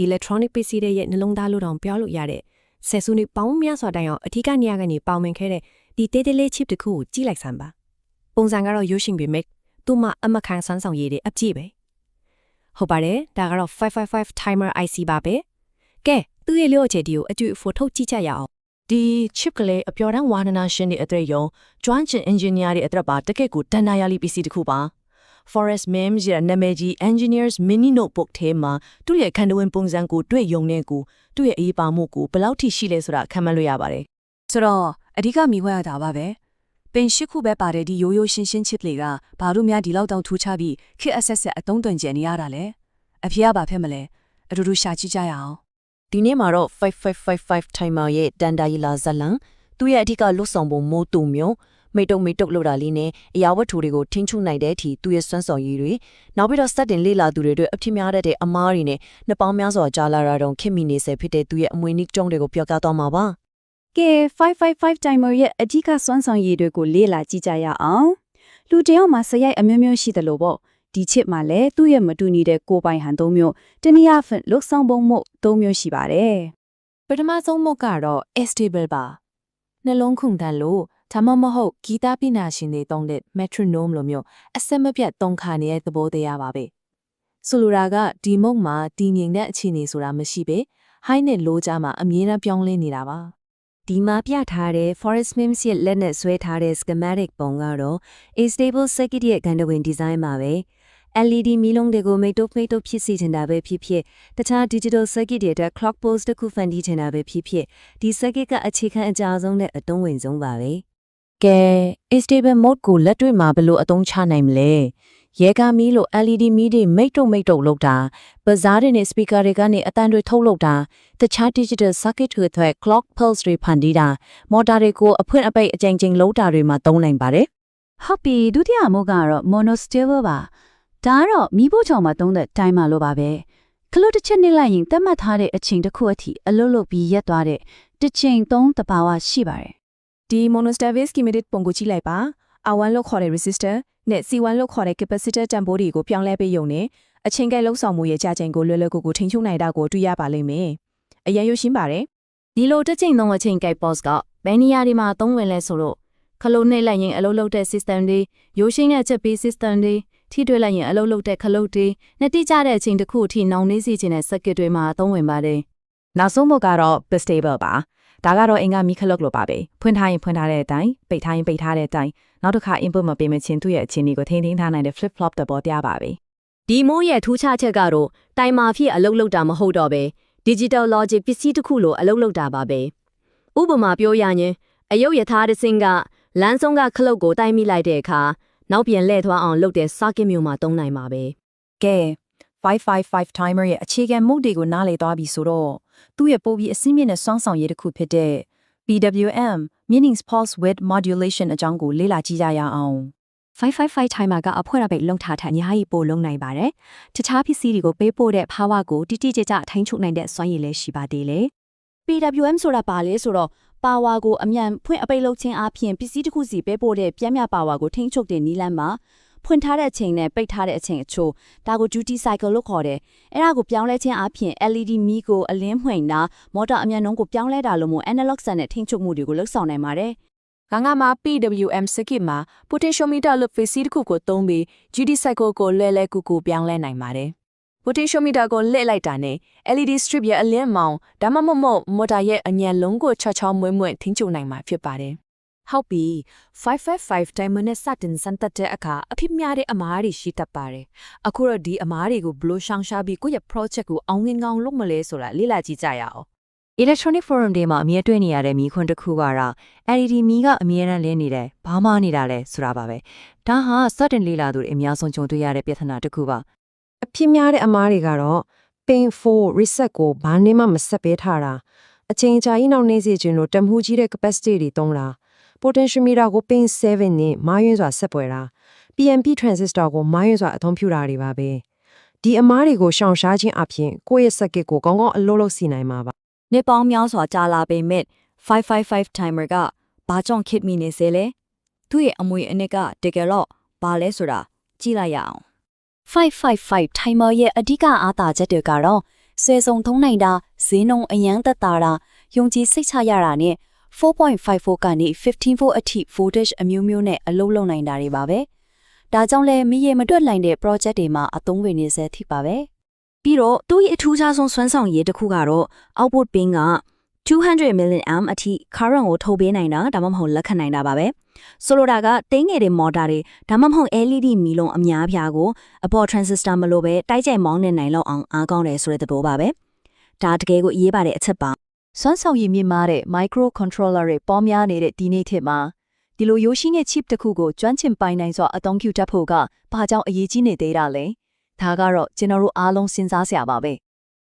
electronic ပစ္စည်းတွေရဲ့နှလုံးသားလို့တောင်ပြောလို့ရတဲ့ဆယ်စုနှစ်ပေါင်းများစွာတိုင်အောင်အထူးကနေရာကနေပေါင်ဝင်ခဲ့တဲ့ဒီတေးသေးလေး chip တစ်ခုကိုကြည့်လိုက်စမ်းပါပုံစံကတော့ရိုးရှင်းပေမဲ့သူ့မှာအမခံဆန်းဆောင်ရည်တွေအပြည့်ပဲဟုတ်ပါတယ်ဒါကတော့555 timer IC ပါပဲကဲသူ့ရဲ့လျှို့ချယ်ဒီကိုအတူအဖို့ထုတ်ကြည့်ကြရအောင်ဒီ chip ကလေးအပျော်တမ်းဝါသနာရှင်တွေအတွေ့အကြုံကျွမ်းကျင် engineer တွေအတွက်ပါတကယ့်ကိုတန်တာရလီပစ္စည်းတစ်ခုပါ Forest Mims ရဲ့နာမည်ကြီး Engineers Mini Notebook ထဲမှာသူ့ရဲ့ခန္ဓာဝင်ပုံစံကိုတွေ့ယုံနေကိုသူ့ရဲ့အရေးပါမှုကိုဘယ်လောက်ထိရှိလဲဆိုတာခံမှန်းလို့ရပါတယ်ဆိုတော့အဓိကမိခွဲရတာပါပဲပင်ရှိခုပဲပါတဲ့ဒီရိုးရိုးရှင်းရှင်း chip လေးကဘာလို့များဒီလောက်တောင်ထူးခြားပြီးခက်အဆက်ဆက်အသုံးသွင်းကြနေရတာလဲအဖေကဘာဖြစ်မလဲအတူတူရှာကြည့်ကြရအောင်ဒီနေ့မှာတော့5555 timer ရဲ့တန်တာရီလာဇလန်သူ့ရဲ့အဓိကလွတ်ဆောင်ပုံမိုးတူမျိုးမိတုံလို့တာလေးနဲ့အရာဝတ္ထုတွေကိုထိန်းချုပ်နိုင်တဲ့အထိသူ့ရဲ့စွမ်းဆောင်ရည်တွေနောက်ပြီးတော့စတင်လေ့လာသူတွေအတွက်အဖြစ်များတဲ့အမားတွေနဲ့နှစ်ပေါင်းများစွာကြာလာတာတုန်းခင်မိနေစေဖြစ်တဲ့သူ့ရဲ့အမွေနိကျုံတွေကိုပြောပြသွားမှာပါကဲ555 timer ရဲ့အဓိကစွမ်းဆောင်ရည်တွေကိုလေ့လာကြည့်ကြရအောင်လူတယောက်မှာစရိုက်အမျိုးမျိုးရှိတယ်လို့ပေါ့ဒီ chip မှာလည်းသူ့ရဲ့မတူညီတဲ့ကိုပိုင်ဟန်၃မျိုးတနည်းအားဖြင့်လွတ်ဆောင်ပုံမှု၃မျိုးရှိပါတယ်ပထမဆုံးမှုကတော့ stable ပါနှလုံးခုန်တန်းလို့ဒါမှမဟုတ်ဂီတပညာရှင်တွေသုံးတဲ့ metronome လိုမျိုးအဆက်မပြတ်သုံးခါနေတဲ့သဘောတရားပါပဲဆိုလိုတာကဒီမုတ်မှာတည်ငြိမ်တဲ့အခြေအနေဆိုတာမရှိပဲ high နဲ့ low ကြားမှာအမြဲတမ်းပြောင်းလဲနေတာပါဒီမှာပြထားတဲ့ Forest Mims ရဲ့လက်နဲ့ဆွဲထားတဲ့ schematic ပုံကတော့ stable circuit ရဲ့ဂန္ဓဝင် design ပါပဲLED မီးလုံးတွေကိုမိတ်တုပ်ဖြစ်စေချင်တာပဲဖြစ်ဖြစ်တခြား digital circuit တွေအတွက် clock pulse တစ်ခုဖန်တီးချင်တာပဲဖြစ်ဖြစ်ဒီ circuit ကအခြေခံအကြဆုံးနဲ့အသုံးဝင်ဆုံးပါပဲကဲ stable mode ကိုလက်တွေ့မှာဘယ်လိုအသုံးချနိုင်မလဲရဲကားမီးလို့ LED မီးတွေမိတ်တုပ်လုပ်တာဘဇားတွေနဲ့ speaker တွေကနေအတန်တွေထုတ်လုပ်တာတခြား digital circuit တွေအတွက် clock pulse တွေဖန်တီးတာမော်တာတွေကိုအဖွင့်အပိတ်အကြိမ်ကြိမ်လုပ်တာတွေမှာသုံးနိုင်ပါတယ်ဟုတ်ပြီဒုတိယမှုကတော့ monostable ပါဒါကတော့မိဖို့ချောင်မှာသုံးတဲ့ timer လို့ပါပဲခလုတ်တစ်ချက်နစ်လိုက်ရင်တတ်မှတ်ထားတဲ့အချိန်တစ်ခုအထိအလုပ်လုပ်ပြီးရက်သွားတဲ့တစ်ချိန်သုံးတဘာဝရှိပါတယ်ဒီ monostable schematic ပုံကိုကြည့်လိုက်ပါ R1 လို့ခေါ်တဲ့ resistor နဲ့ C1 လို့ခေါ်တဲ့ capacitor တန်ဖိုးတွေကိုပြောင်းလဲပေးရုံနဲ့အချိန်ကိုက်လုံဆောင်မှုရဲ့ကြာချိန်ကိုလွယ်လွယ်ကူကူထိန်းချုပ်နိုင်တာကိုတွေ့ရပါလိမ့်မယ်အရင်ရရှင်းပါတယ်ဒီလိုတစ်ချိန်သုံးအချိန်ကိုက် pulse ကဘယ်နေရာတွေမှာသုံးဝင်လဲဆိုတော့ခလုတ်နှိပ်လိုက်ရင်အလုပ်လုပ်တဲ့ system တွေရိုးရှင်းတဲ့ချက်ပေး system တွေထိတွေ့လိုက်ရင်အလုပ်လုပ်တဲ့ခလုတ်တွေနဲ့တိကျတဲ့အချိန်တစ်ခုအထိနှောင်နှေးစေခြင်းတဲ့ circuit တွေမှာသုံးဝင်ပါတယ်နောက်ဆုံးမှုကတော့ stable ပါဒါကတော့အင်္ဂါမီခလုတ်လိုပါပဲဖွင့်ထားရင်ဖွင့်ထားတဲ့အတိုင်းပိတ်ထားရင်ပိတ်ထားတဲ့အတိုင်းနောက်တစ်ခါ input မပေးမချင်းသူ့ရဲ့အခြေအနေကိုထိန်းသိမ်းထားနိုင်တဲ့ flip flop သဘောတရားပါပဲဒီမိုးရဲ့ထူးခြားချက်ကတော့တိုင်မာဖြစ်အလုပ်လုပ်တာမဟုတ်တော့ပဲ digital logic ပစ္စည်းတစ်ခုလိုအလုပ်လုပ်တာပါပဲဥပမာပြောရရင်အယုတ်ရထားတစ်စင်းကလမ်းဆုံးကခလုတ်ကိုတိုက်မိလိုက်တဲ့အခါနောက်ပြန်လှည့်သွားအောင်လုပ်တဲ့ circuit မျိုးမှာသုံးနိုင်ပါပဲကဲ555 timer ရဲ့အခြေခံမှုတွေကိုနားလည်သွားပြီဆိုတော့သူ့ရဲ့ပိုပြီးအစင်းမြင့်တဲ့စွမ်းဆောင်ရည်တစ်ခုဖြစ်တဲ့ PWM meanings pulse width modulation အကြောင်းကိုလေ့လာကြည့်ကြရအောင်555 timer ကအဖွင့်အပိတ်လုံထားတဲ့အများကြီးပို့လုံနိုင်ပါတယ်တခြားပစ္စည်းတွေကိုပေးပို့တဲ့ power ကိုတိတိကျကျထိန်းချုပ်နိုင်တဲ့စွမ်းရည်လည်းရှိပါသေးတယ် PWM ဆိုတာပါလေဆိုတော့ power ကိုအမြန်ဖွင့်အပိတ်လုပ်ခြင်းအပြင်ပစ္စည်းတစ်ခုစီပေးပို့တဲ့ပြင်းပြ power ကိုထိန်းချုပ်တဲ့နည်းလမ်းမှာဖွင့်ထားတဲ့အချိန်နဲ့ပိတ်ထားတဲ့အချိန်အချို့ဒါကို duty cycle လို့ခေါ်တယ်။အဲ့ဒါကိုပြောင်းလဲခြင်းအပြင် LED မီးကိုအလင်းမှွင့်တာမော်တာအမြန်နှုန်းကိုပြောင်းလဲတာလို့မို့ analog စံနဲ့ထိန်းချုပ်မှုတွေကိုလုပ်ဆောင်နိုင်ပါတယ်။ငါမှာ PWM circuit မှာ potentiometer လို့ face တစ်ခုကိုသုံးပြီး duty cycle ကိုလဲကူပြောင်းလဲနိုင်ပါတယ်။ potentiometer ကိုလှည့်လိုက်တာနဲ့ LED strip ရဲ့အလင်းမောင်ဒါမှမဟုတ်မော်တာရဲ့အညံလုံးကိုချောမွေ့ထိန်းချုပ်နိုင်မှာဖြစ်ပါတယ်ဟုတ်ပြီ555 timer နဲ့စတင်စမ်းသပ်တဲ့အခါအဖြစ်များတဲ့အမားတွေရှိတတ်ပါတယ်အခုတော့ဒီအမားတွေကိုဘယ်လိုရှောင်ရှားပြီးကိုယ့်ရဲ့ project ကိုအောင်ငင်ကောင်လုပ်မလဲဆိုတာလေ့လာကြည့်ကြရအောင် electronic forum တွေမှာအမြဲတွေ့နေရတဲ့မီးခွန်းတစ်ခုကတော့ LED မီးကအမြဲတမ်းလင်းနေတယ်ဘာမှနေတာလဲဆိုတာပါပဲဒါဟာစတင်လေ့လာသူတွေအများဆုံးကြုံတွေ့ရတဲ့ပြဿနာတစ်ခုပါအဖြစ်များတဲ့အမားတွေကတော့ pin 4 reset ကိုဘာနဲ့မှမဆက်ပေးထားတာအချိန်ကြာကြီးနောက်နေစေခြင်းလို့တမှုကြီးတဲ့ capacity တွေသုံးတာpotentiometer ကို pin 7နဲ့မာယွင်းစွာဆက်ပွယ်တာ PNP transistor ကိုမာယွင်းစွာအသုံးပြုတာတွေပါပဲဒီအမားတွေကိုရှောင်ရှားခြင်းအပြင်ကိုယ့်ရဲ့ circuit ကိုကောင်းကောင်းအလုပ်လုပ်စီနိုင်မှာပါနှစ်ပေါင်းများစွာကြာလာပေမဲ့555 timer ကဘာကြောင့်ခစ်မိနေစေလဲသူ့ရဲ့အမွေအနှစ်ကတကယ်တော့ဘာလဲဆိုတာကြည့်လိုက်ရအောင်555 timer ရဲ့အဓိကအားသာချက်တွေကတော့ ဆွဲဆောင်ထုံးနိုင်တာဈေးနှုန်းအရန်သက်သာတာယုံကြည်စိတ်ချရတာနဲ့ 4.54 ကနေ15 volt အထိ voltage အမျိုးမျိုးနဲ့အလုပ်လုပ်နိုင်တာတွေပါပဲဒါကြောင့်လဲမိရေမတွက်နိုင်တဲ့ project တွေမှာအသုံးဝင်နေစေဖြစ်ပါပဲပြီးတော့သူ့ရဲ့အထူးခြားဆုံးစွမ်းဆောင်ရည်တစ်ခုကတော့ output pin က200 million amp အထိ current ကိုထုတ်ပေးနိုင်တာဒါမှမဟုတ်လက်ခံနိုင်တာပါပဲဆိုလိုတာကတင်းငယ်တဲ့မော်တာတွေဒါမှမဟုတ် LED မီလုံးအများပြားကိုအပေါ် transistor မလို့ပဲတိုက်ကြိုက်မောင်းနေနိုင်လောက်အောင်အားကောင်းတယ်ဆိုတဲ့သဘောပါပဲဒါတကယ်ကိုအရေးပါတဲ့အချက်ပါစွမ်းဆောင်ရည်မြင့်မားတဲ့ microcontroller တွေပေါများနေတဲ့ဒီနေ့ခေတ်မှာဒီလိုရိုးရှင်းတဲ့ chip တစ်ခုကိုကျွမ်းကျင်ပိုင်နိုင်စွာအသုံးပြုတတ်ဖို့ကဘာကြောင့်အရေးကြီးနေသေးတာလဲဒါကတော့ကျွန်တော်တို့အားလုံးစဉ်းစားစရာပါပဲ